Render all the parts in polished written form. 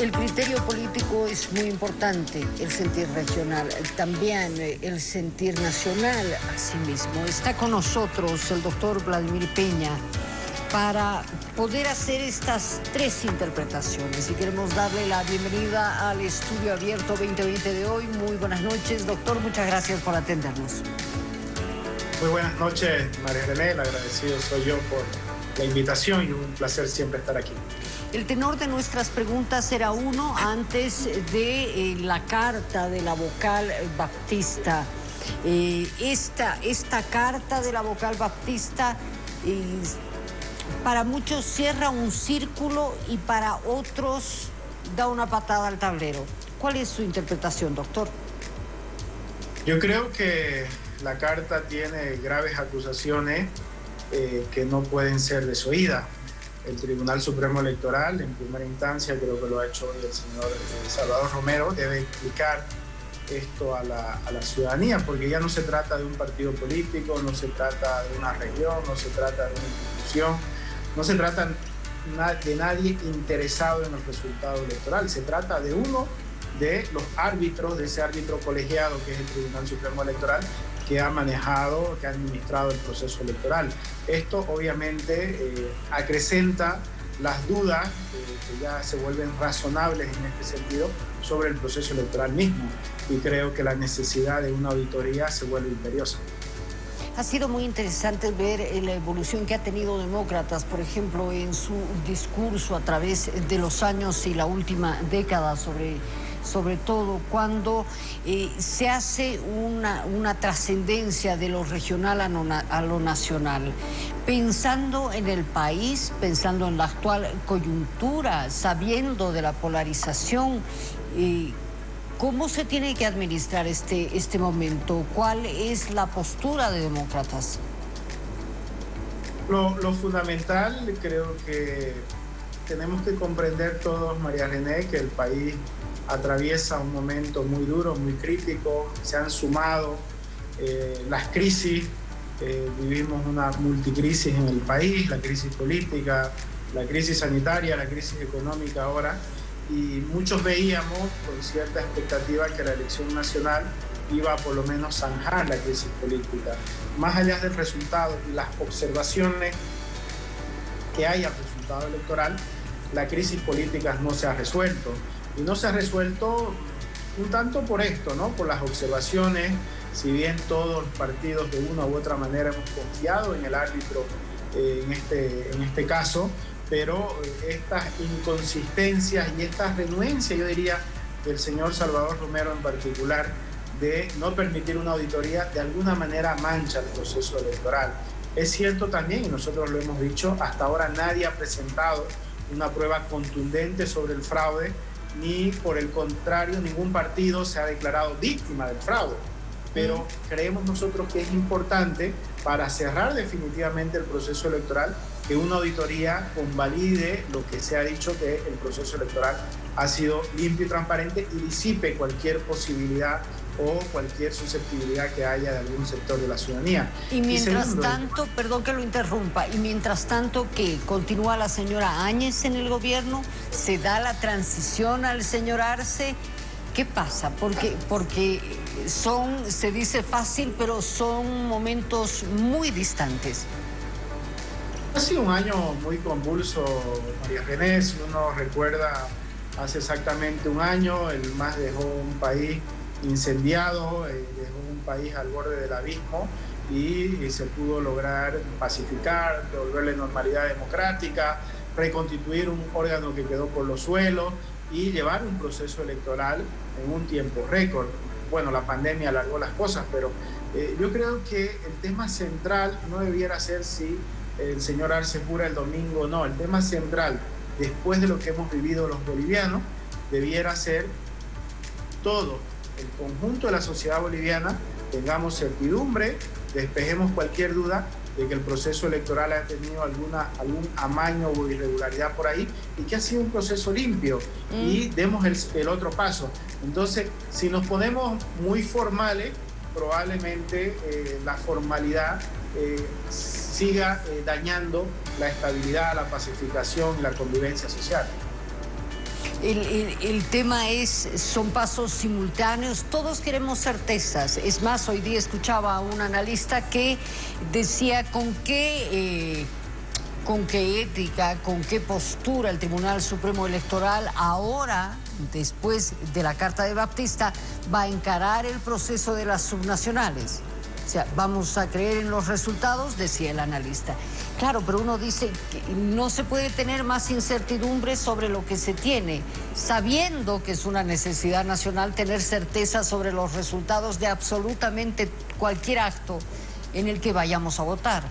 El criterio político es muy importante, el sentir regional, también el sentir nacional asimismo. Está con nosotros el doctor Vladimir Peña para poder hacer estas tres interpretaciones. Y queremos darle la bienvenida al Estudio Abierto 2020 de hoy. Muy buenas noches, doctor. Muchas gracias por atendernos. Muy buenas noches, María René. El agradecido soy yo por la invitación y un placer siempre estar aquí. El tenor de nuestras preguntas era uno antes de la carta de la vocal baptista. Esta carta de la vocal baptista para muchos cierra un círculo y para otros da una patada al tablero. ¿Cuál es su interpretación, doctor? Yo creo que la carta tiene graves acusaciones que no pueden ser desoídas. El Tribunal Supremo Electoral, en primera instancia, creo que lo ha hecho hoy el señor Salvador Romero, debe explicar esto a la ciudadanía, porque ya no se trata de un partido político, no se trata de una región, no se trata de una institución, no se trata de nadie interesado en el resultado electoral, se trata de uno de los árbitros, de ese árbitro colegiado que es el Tribunal Supremo Electoral, que ha manejado, que ha administrado el proceso electoral. Esto obviamente acrecenta las dudas que ya se vuelven razonables en este sentido sobre el proceso electoral mismo, y creo que la necesidad de una auditoría se vuelve imperiosa. Ha sido muy interesante ver la evolución que ha tenido Demócratas, por ejemplo, en su discurso a través de los años y la última década, sobre todo cuando se hace una trascendencia de lo regional a lo nacional. Pensando en el país, pensando en la actual coyuntura, sabiendo de la polarización, ¿cómo se tiene que administrar este momento? ¿Cuál es la postura de Demócratas? Lo fundamental, creo que tenemos que comprender todos, María René, que el país atraviesa un momento muy duro, muy crítico. Se han sumado las crisis, vivimos una multicrisis en el país, la crisis política, la crisis sanitaria, la crisis económica ahora, y muchos veíamos con cierta expectativa que la elección nacional iba a por lo menos zanjar la crisis política. Más allá del resultado y las observaciones que hay al resultado electoral, la crisis política no se ha resuelto. Y no se ha resuelto un tanto por esto, ¿no? Por las observaciones. Si bien todos los partidos de una u otra manera hemos confiado en el árbitro en este caso, pero estas inconsistencias y estas renuencias, yo diría, del señor Salvador Romero en particular, de no permitir una auditoría, de alguna manera mancha el proceso electoral. Es cierto también, y nosotros lo hemos dicho, hasta ahora nadie ha presentado una prueba contundente sobre el fraude, ni por el contrario, ningún partido se ha declarado víctima del fraude. Pero creemos nosotros que es importante, para cerrar definitivamente el proceso electoral, que una auditoría convalide lo que se ha dicho, que el proceso electoral ha sido limpio y transparente, y disipe cualquier posibilidad o cualquier susceptibilidad que haya de algún sector de la ciudadanía. Y mientras tanto, perdón que lo interrumpa, y mientras tanto que continúa la señora Áñez en el gobierno, se da la transición al señor Arce, ¿qué pasa? Porque se dice fácil, pero son momentos muy distantes. Ha sido un año muy convulso, María René. Si uno recuerda, hace exactamente un año, el MAS dejó un país incendiado, dejó un país al borde del abismo, y se pudo lograr pacificar, devolverle normalidad democrática, reconstituir un órgano que quedó por los suelos y llevar un proceso electoral en un tiempo récord. Bueno, la pandemia alargó las cosas, pero yo creo que el tema central no debiera ser si el señor Arce jura el domingo o no. El tema central, después de lo que hemos vivido los bolivianos, debiera ser todo el conjunto de la sociedad boliviana tengamos certidumbre, despejemos cualquier duda de que el proceso electoral ha tenido algún amaño o irregularidad por ahí, y que ha sido un proceso limpio, y demos el otro paso. Entonces, si nos ponemos muy formales, probablemente la formalidad siga dañando la estabilidad, la pacificación y la convivencia social. El tema son pasos simultáneos, todos queremos certezas. Es más, hoy día escuchaba a un analista que decía con qué ética, con qué postura el Tribunal Supremo Electoral ahora, después de la Carta de Baptista, va a encarar el proceso de las subnacionales. O sea, vamos a creer en los resultados, decía el analista. Claro, pero uno dice que no se puede tener más incertidumbre sobre lo que se tiene, sabiendo que es una necesidad nacional tener certeza sobre los resultados de absolutamente cualquier acto en el que vayamos a votar.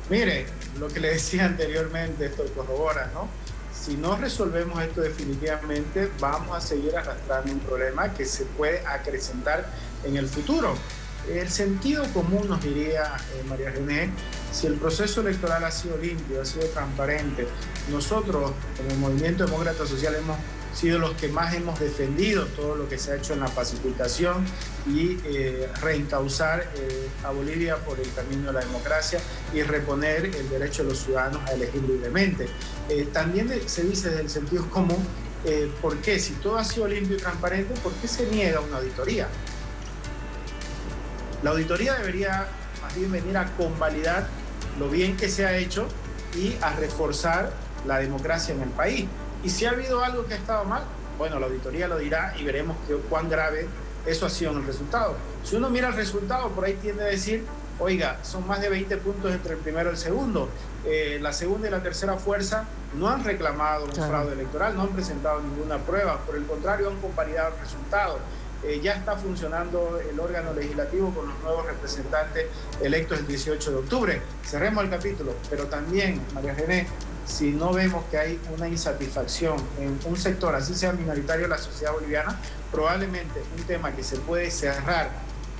Mire, lo que le decía anteriormente, esto corrobora, ¿no? Si no resolvemos esto definitivamente, vamos a seguir arrastrando un problema que se puede acrecentar en el futuro. El sentido común nos diría, María René, si el proceso electoral ha sido limpio, ha sido transparente, nosotros como Movimiento Demócrata Social hemos sido los que más hemos defendido todo lo que se ha hecho en la pacificación y reencauzar a Bolivia por el camino de la democracia y reponer el derecho de los ciudadanos a elegir libremente. También se dice desde el sentido común, ¿por qué? Si todo ha sido limpio y transparente, ¿por qué se niega una auditoría? La auditoría debería más bien venir a convalidar lo bien que se ha hecho y a reforzar la democracia en el país. Y si ha habido algo que ha estado mal, bueno, la auditoría lo dirá y veremos cuán grave eso ha sido en el resultado. Si uno mira el resultado, por ahí tiende a decir, oiga, son más de 20 puntos entre el primero y el segundo. La segunda y la tercera fuerza no han reclamado un fraude electoral, no han presentado ninguna prueba, por el contrario han convalidado el resultado. Ya está funcionando el órgano legislativo con los nuevos representantes electos el 18 de octubre. Cerremos el capítulo, pero también, María René, si no vemos que hay una insatisfacción en un sector, así sea minoritario de la sociedad boliviana, probablemente un tema que se puede cerrar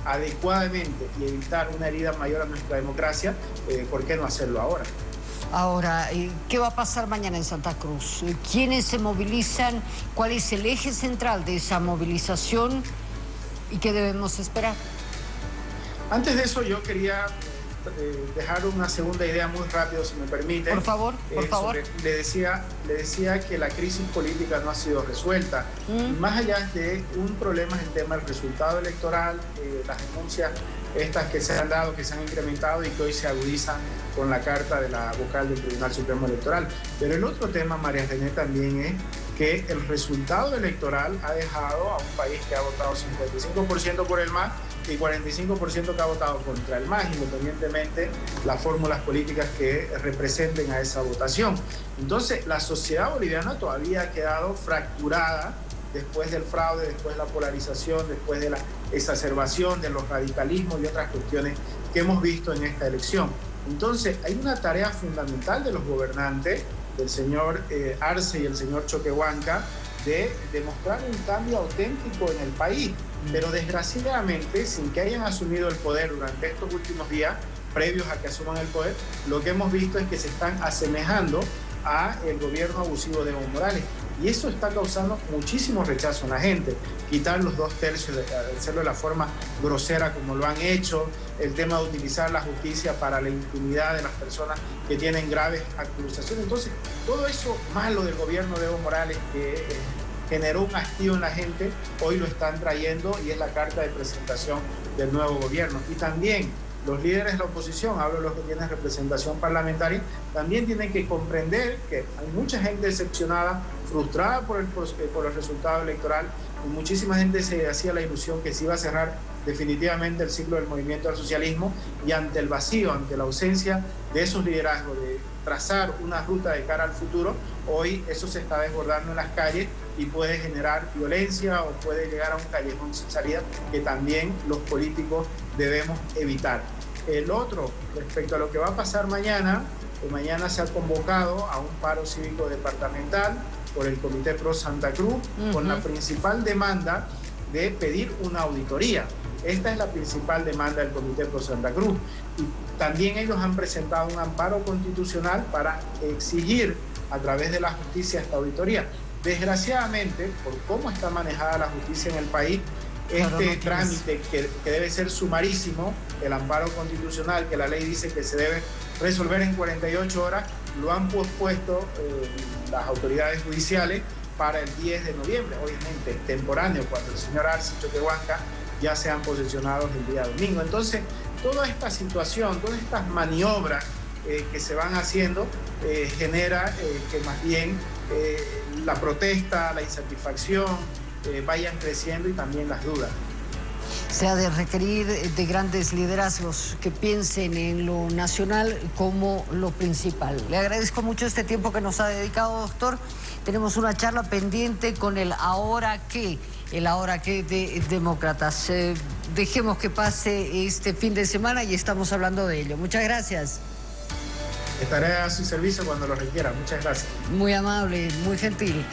adecuadamente y evitar una herida mayor a nuestra democracia, ¿por qué no hacerlo ahora? Ahora, ¿qué va a pasar mañana en Santa Cruz? ¿Quiénes se movilizan? ¿Cuál es el eje central de esa movilización? ¿Y qué debemos esperar? Antes de eso, yo quería dejar una segunda idea muy rápido, si me permite. Por favor, por favor. Le decía que la crisis política no ha sido resuelta. Y más allá de un problema es el tema del resultado electoral, las denuncias estas que se han dado, que se han incrementado y que hoy se agudizan con la carta de la vocal del Tribunal Supremo Electoral. Pero el otro tema, María René, también es que el resultado electoral ha dejado a un país que ha votado 55% por el MAS y 45% que ha votado contra el MAS, independientemente las fórmulas políticas que representen a esa votación. Entonces, la sociedad boliviana todavía ha quedado fracturada después del fraude, después de la polarización, después de la exacerbación de los radicalismos y otras cuestiones que hemos visto en esta elección. Entonces, hay una tarea fundamental de los gobernantes, del señor Arce y el señor Choquehuanca, de demostrar un cambio auténtico en el país. Pero desgraciadamente, sin que hayan asumido el poder durante estos últimos días, previos a que asuman el poder, lo que hemos visto es que se están asemejando a el gobierno abusivo de Evo Morales. Y eso está causando muchísimo rechazo en la gente. Quitar los 2/3, hacerlo de la forma grosera como lo han hecho, el tema de utilizar la justicia para la impunidad de las personas que tienen graves acusaciones. Entonces, todo eso malo del gobierno de Evo Morales que generó un hastío en la gente, hoy lo están trayendo y es la carta de presentación del nuevo gobierno. Y también los líderes de la oposición, hablo de los que tienen representación parlamentaria, también tienen que comprender que hay mucha gente decepcionada, frustrada por el resultado electoral, y muchísima gente se hacía la ilusión que se iba a cerrar definitivamente el ciclo del movimiento al socialismo, y ante el vacío, ante la ausencia de esos liderazgos, de trazar una ruta de cara al futuro, hoy eso se está desbordando en las calles y puede generar violencia o puede llegar a un callejón sin salida que también los políticos debemos evitar. El otro, respecto a lo que va a pasar mañana, mañana se ha convocado a un paro cívico departamental por el Comité Pro Santa Cruz, con la principal demanda de pedir una auditoría. Esta es la principal demanda del Comité Pro Santa Cruz. Y también ellos han presentado un amparo constitucional para exigir a través de la justicia esta auditoría. Desgraciadamente, por cómo está manejada la justicia en el país, este trámite que debe ser sumarísimo, el amparo constitucional, que la ley dice que se debe resolver en 48 horas, lo han pospuesto las autoridades judiciales para el 10 de noviembre, obviamente extemporáneo, cuando el señor Arce y Choquehuanca ya sean posesionados el día domingo. Entonces, toda esta situación, todas estas maniobras que se van haciendo genera que más bien la protesta, la insatisfacción vayan creciendo y también las dudas. Se ha de requerir de grandes liderazgos que piensen en lo nacional como lo principal. Le agradezco mucho este tiempo que nos ha dedicado, doctor. Tenemos una charla pendiente con el ahora qué de Demócratas. Dejemos que pase este fin de semana y estamos hablando de ello. Muchas gracias. Estaré a su servicio cuando lo requiera. Muchas gracias. Muy amable, muy gentil.